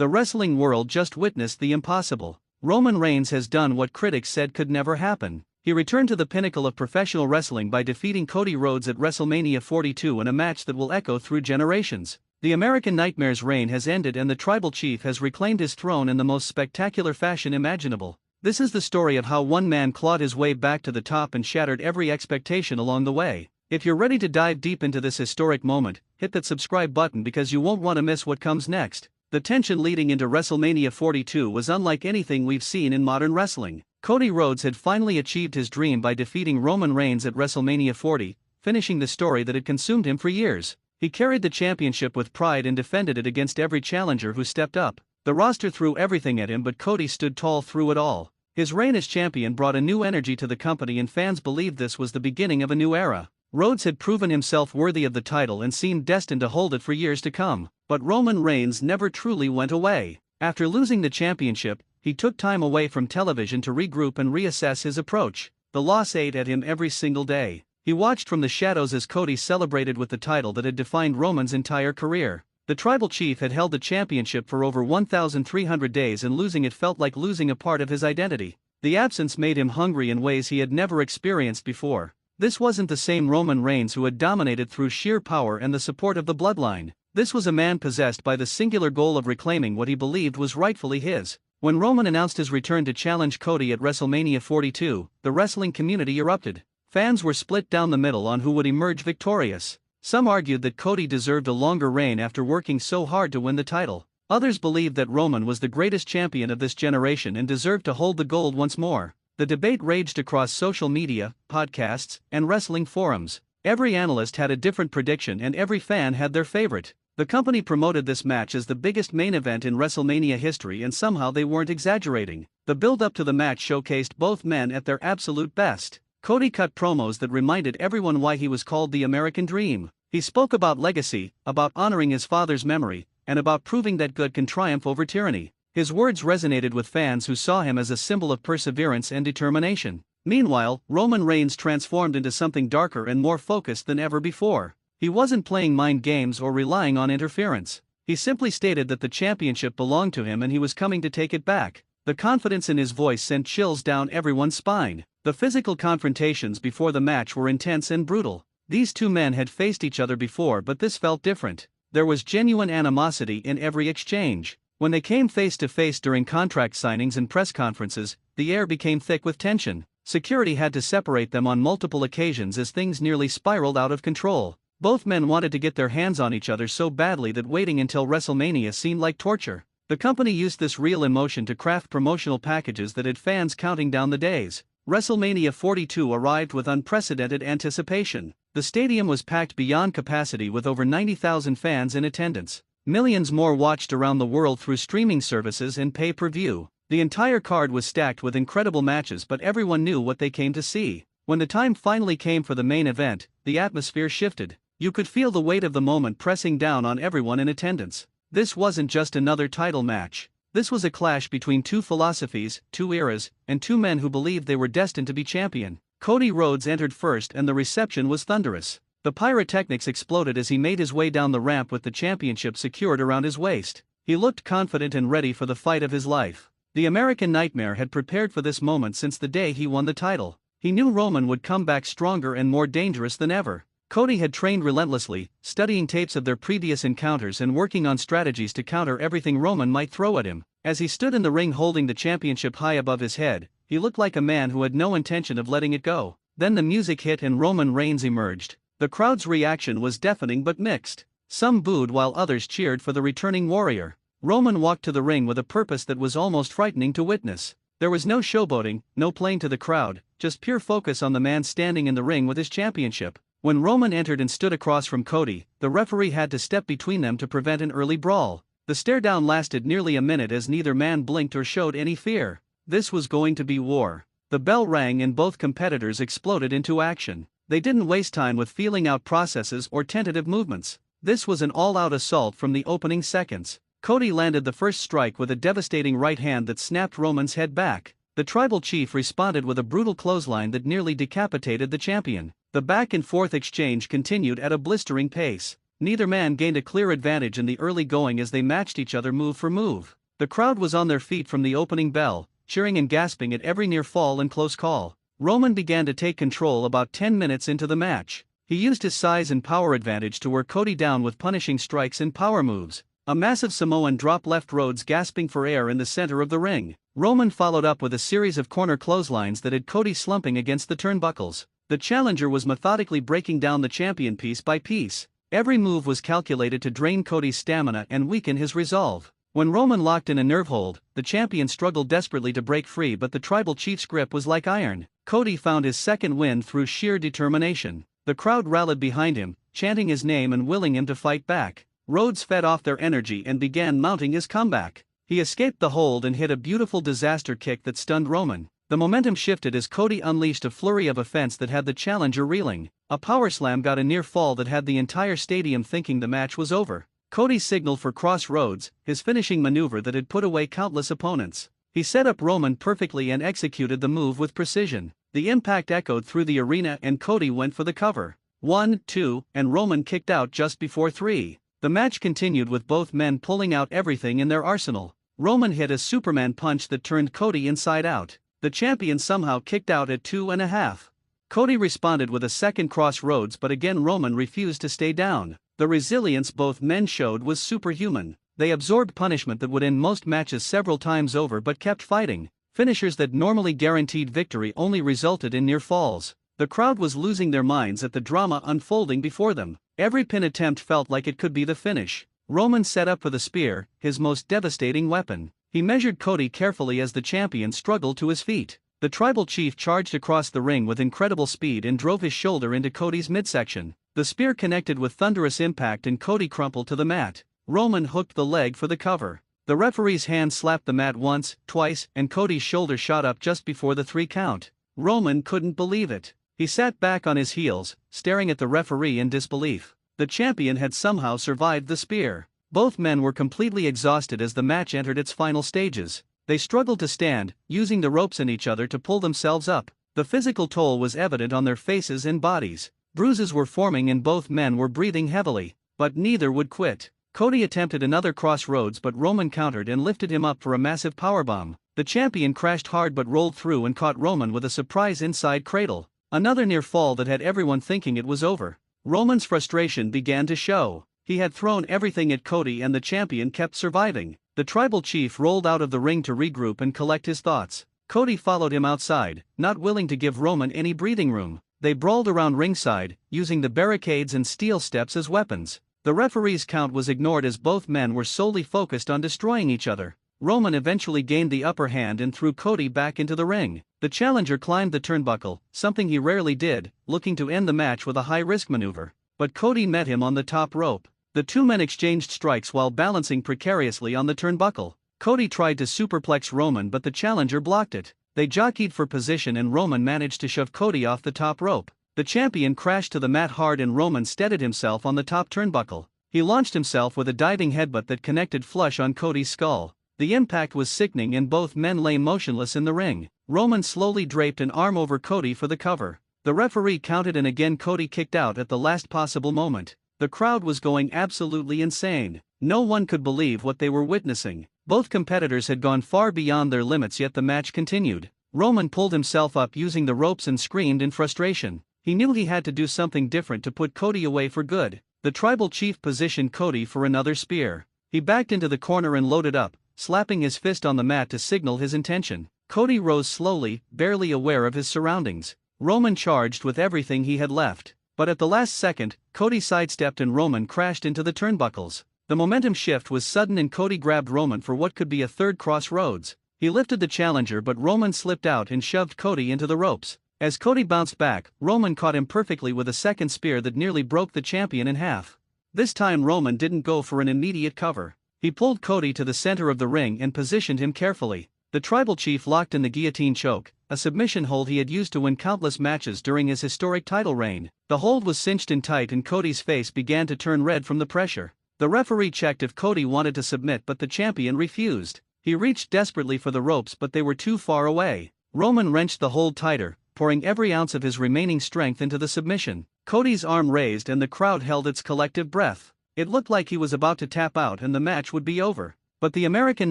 The wrestling world just witnessed the impossible. Roman Reigns has done what critics said could never happen. He returned to the pinnacle of professional wrestling by defeating Cody Rhodes at WrestleMania 42 in a match that will echo through generations. The American Nightmare's reign has ended and the Tribal Chief has reclaimed his throne in the most spectacular fashion imaginable. This is the story of how one man clawed his way back to the top and shattered every expectation along the way. If you're ready to dive deep into this historic moment, hit that subscribe button because you won't want to miss what comes next. The tension leading into WrestleMania 42 was unlike anything we've seen in modern wrestling. Cody Rhodes had finally achieved his dream by defeating Roman Reigns at WrestleMania 40, finishing the story that had consumed him for years. He carried the championship with pride and defended it against every challenger who stepped up. The roster threw everything at him, but Cody stood tall through it all. His reign as champion brought a new energy to the company and fans believed this was the beginning of a new era. Rhodes had proven himself worthy of the title and seemed destined to hold it for years to come. But Roman Reigns never truly went away. After losing the championship, he took time away from television to regroup and reassess his approach. The loss ate at him every single day. He watched from the shadows as Cody celebrated with the title that had defined Roman's entire career. The Tribal Chief had held the championship for over 1,300 days and losing it felt like losing a part of his identity. The absence made him hungry in ways he had never experienced before. This wasn't the same Roman Reigns who had dominated through sheer power and the support of the bloodline. This was a man possessed by the singular goal of reclaiming what he believed was rightfully his. When Roman announced his return to challenge Cody at WrestleMania 42, the wrestling community erupted. Fans were split down the middle on who would emerge victorious. Some argued that Cody deserved a longer reign after working so hard to win the title. Others believed that Roman was the greatest champion of this generation and deserved to hold the gold once more. The debate raged across social media, podcasts, and wrestling forums. Every analyst had a different prediction and every fan had their favorite. The company promoted this match as the biggest main event in WrestleMania history, and somehow they weren't exaggerating. The build-up to the match showcased both men at their absolute best. Cody cut promos that reminded everyone why he was called the American Dream. He spoke about legacy, about honoring his father's memory, and about proving that good can triumph over tyranny. His words resonated with fans who saw him as a symbol of perseverance and determination. Meanwhile, Roman Reigns transformed into something darker and more focused than ever before. He wasn't playing mind games or relying on interference. He simply stated that the championship belonged to him and he was coming to take it back. The confidence in his voice sent chills down everyone's spine. The physical confrontations before the match were intense and brutal. These two men had faced each other before, but this felt different. There was genuine animosity in every exchange. When they came face to face during contract signings and press conferences, the air became thick with tension. Security had to separate them on multiple occasions as things nearly spiraled out of control. Both men wanted to get their hands on each other so badly that waiting until WrestleMania seemed like torture. The company used this real emotion to craft promotional packages that had fans counting down the days. WrestleMania 42 arrived with unprecedented anticipation. The stadium was packed beyond capacity with over 90,000 fans in attendance. Millions more watched around the world through streaming services and pay-per-view. The entire card was stacked with incredible matches, but everyone knew what they came to see. When the time finally came for the main event, the atmosphere shifted. You could feel the weight of the moment pressing down on everyone in attendance. This wasn't just another title match. This was a clash between two philosophies, two eras, and two men who believed they were destined to be champion. Cody Rhodes entered first and the reception was thunderous. The pyrotechnics exploded as he made his way down the ramp with the championship secured around his waist. He looked confident and ready for the fight of his life. The American Nightmare had prepared for this moment since the day he won the title. He knew Roman would come back stronger and more dangerous than ever. Cody had trained relentlessly, studying tapes of their previous encounters and working on strategies to counter everything Roman might throw at him. As he stood in the ring holding the championship high above his head, he looked like a man who had no intention of letting it go. Then the music hit and Roman Reigns emerged. The crowd's reaction was deafening but mixed. Some booed while others cheered for the returning warrior. Roman walked to the ring with a purpose that was almost frightening to witness. There was no showboating, no playing to the crowd, just pure focus on the man standing in the ring with his championship. When Roman entered and stood across from Cody, the referee had to step between them to prevent an early brawl. The stare-down lasted nearly a minute as neither man blinked or showed any fear. This was going to be war. The bell rang and both competitors exploded into action. They didn't waste time with feeling out processes or tentative movements. This was an all-out assault from the opening seconds. Cody landed the first strike with a devastating right hand that snapped Roman's head back. The Tribal Chief responded with a brutal clothesline that nearly decapitated the champion. The back-and-forth exchange continued at a blistering pace. Neither man gained a clear advantage in the early going as they matched each other move for move. The crowd was on their feet from the opening bell, cheering and gasping at every near fall and close call. Roman began to take control about 10 minutes into the match. He used his size and power advantage to wear Cody down with punishing strikes and power moves. A massive Samoan drop left Rhodes gasping for air in the center of the ring. Roman followed up with a series of corner clotheslines that had Cody slumping against the turnbuckles. The challenger was methodically breaking down the champion piece by piece. Every move was calculated to drain Cody's stamina and weaken his resolve. When Roman locked in a nerve hold, the champion struggled desperately to break free, but the tribal chief's grip was like iron. Cody found his second win through sheer determination. The crowd rallied behind him, chanting his name and willing him to fight back. Rhodes fed off their energy and began mounting his comeback. He escaped the hold and hit a beautiful disaster kick that stunned Roman. The momentum shifted as Cody unleashed a flurry of offense that had the challenger reeling. A powerslam got a near fall that had the entire stadium thinking the match was over. Cody signaled for Cross Rhodes, his finishing maneuver that had put away countless opponents. He set up Roman perfectly and executed the move with precision. The impact echoed through the arena and Cody went for the cover. 1, 2, and Roman kicked out just before 3. The match continued with both men pulling out everything in their arsenal. Roman hit a Superman punch that turned Cody inside out. The champion somehow kicked out at 2.5. Cody responded with a second Cross Rhodes, but again Roman refused to stay down. The resilience both men showed was superhuman. They absorbed punishment that would end most matches several times over but kept fighting. Finishers that normally guaranteed victory only resulted in near falls. The crowd was losing their minds at the drama unfolding before them. Every pin attempt felt like it could be the finish. Roman set up for the spear, his most devastating weapon. He measured Cody carefully as the champion struggled to his feet. The tribal chief charged across the ring with incredible speed and drove his shoulder into Cody's midsection. The spear connected with thunderous impact and Cody crumpled to the mat. Roman hooked the leg for the cover. The referee's hand slapped the mat once, twice, and Cody's shoulder shot up just before the 3 count. Roman couldn't believe it. He sat back on his heels, staring at the referee in disbelief. The champion had somehow survived the spear. Both men were completely exhausted as the match entered its final stages. They struggled to stand, using the ropes and each other to pull themselves up. The physical toll was evident on their faces and bodies. Bruises were forming and both men were breathing heavily. But neither would quit. Cody attempted another Cross Rhodes, but Roman countered and lifted him up for a massive powerbomb. The champion crashed hard but rolled through and caught Roman with a surprise inside cradle. Another near fall that had everyone thinking it was over. Roman's frustration began to show. He had thrown everything at Cody and the champion kept surviving. The tribal chief rolled out of the ring to regroup and collect his thoughts. Cody followed him outside, not willing to give Roman any breathing room. They brawled around ringside, using the barricades and steel steps as weapons. The referee's count was ignored as both men were solely focused on destroying each other. Roman eventually gained the upper hand and threw Cody back into the ring. The challenger climbed the turnbuckle, something he rarely did, looking to end the match with a high-risk maneuver. But Cody met him on the top rope. The two men exchanged strikes while balancing precariously on the turnbuckle. Cody tried to superplex Roman but the challenger blocked it. They jockeyed for position and Roman managed to shove Cody off the top rope. The champion crashed to the mat hard and Roman steadied himself on the top turnbuckle. He launched himself with a diving headbutt that connected flush on Cody's skull. The impact was sickening and both men lay motionless in the ring. Roman slowly draped an arm over Cody for the cover. The referee counted and again Cody kicked out at the last possible moment. The crowd was going absolutely insane. No one could believe what they were witnessing. Both competitors had gone far beyond their limits yet the match continued. Roman pulled himself up using the ropes and screamed in frustration. He knew he had to do something different to put Cody away for good. The tribal chief positioned Cody for another spear. He backed into the corner and loaded up, slapping his fist on the mat to signal his intention. Cody rose slowly, barely aware of his surroundings. Roman charged with everything he had left. But at the last second, Cody sidestepped and Roman crashed into the turnbuckles. The momentum shift was sudden and Cody grabbed Roman for what could be a third Cross Rhodes. He lifted the challenger but Roman slipped out and shoved Cody into the ropes. As Cody bounced back, Roman caught him perfectly with a second spear that nearly broke the champion in half. This time Roman didn't go for an immediate cover. He pulled Cody to the center of the ring and positioned him carefully. The tribal chief locked in the guillotine choke, a submission hold he had used to win countless matches during his historic title reign. The hold was cinched in tight and Cody's face began to turn red from the pressure. The referee checked if Cody wanted to submit but the champion refused. He reached desperately for the ropes but they were too far away. Roman wrenched the hold tighter, pouring every ounce of his remaining strength into the submission. Cody's arm raised and the crowd held its collective breath. It looked like he was about to tap out and the match would be over. But the American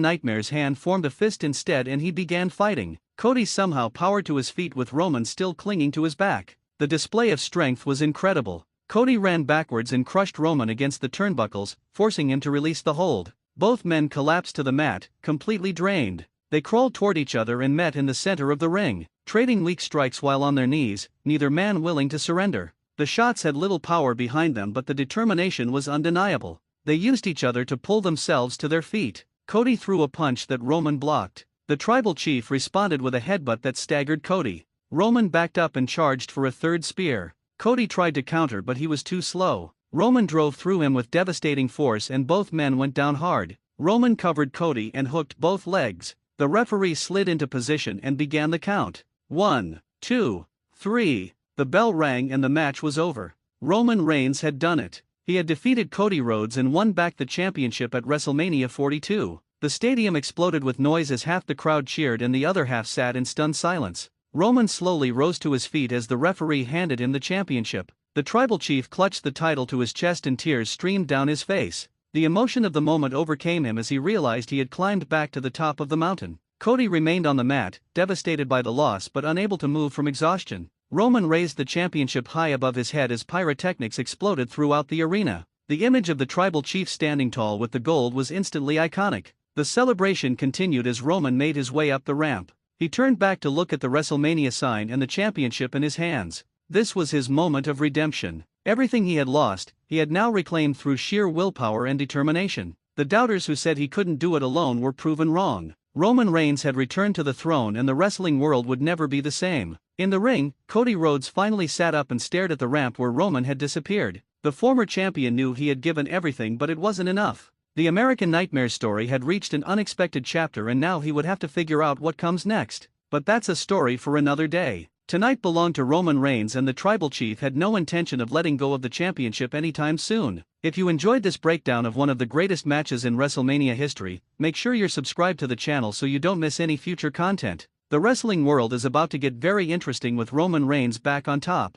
Nightmare's hand formed a fist instead and he began fighting. Cody somehow powered to his feet with Roman still clinging to his back. The display of strength was incredible. Cody ran backwards and crushed Roman against the turnbuckles, forcing him to release the hold. Both men collapsed to the mat, completely drained. They crawled toward each other and met in the center of the ring, trading weak strikes while on their knees, neither man willing to surrender. The shots had little power behind them but the determination was undeniable. They used each other to pull themselves to their feet. Cody threw a punch that Roman blocked. The tribal chief responded with a headbutt that staggered Cody. Roman backed up and charged for a third spear. Cody tried to counter but he was too slow. Roman drove through him with devastating force and both men went down hard. Roman covered Cody and hooked both legs. The referee slid into position and began the count. 1, 2, 3. The bell rang and the match was over. Roman Reigns had done it. He had defeated Cody Rhodes and won back the championship at WrestleMania 42. The stadium exploded with noise as half the crowd cheered and the other half sat in stunned silence. Roman slowly rose to his feet as the referee handed him the championship. The tribal chief clutched the title to his chest and tears streamed down his face. The emotion of the moment overcame him as he realized he had climbed back to the top of the mountain. Cody remained on the mat, devastated by the loss but unable to move from exhaustion. Roman raised the championship high above his head as pyrotechnics exploded throughout the arena. The image of the tribal chief standing tall with the gold was instantly iconic. The celebration continued as Roman made his way up the ramp. He turned back to look at the WrestleMania sign and the championship in his hands. This was his moment of redemption. Everything he had lost, he had now reclaimed through sheer willpower and determination. The doubters who said he couldn't do it alone were proven wrong. Roman Reigns had returned to the throne and the wrestling world would never be the same. In the ring, Cody Rhodes finally sat up and stared at the ramp where Roman had disappeared. The former champion knew he had given everything but it wasn't enough. The American Nightmare story had reached an unexpected chapter and now he would have to figure out what comes next. But that's a story for another day. Tonight belonged to Roman Reigns and the tribal chief had no intention of letting go of the championship anytime soon. If you enjoyed this breakdown of one of the greatest matches in WrestleMania history, make sure you're subscribed to the channel so you don't miss any future content. The wrestling world is about to get very interesting with Roman Reigns back on top.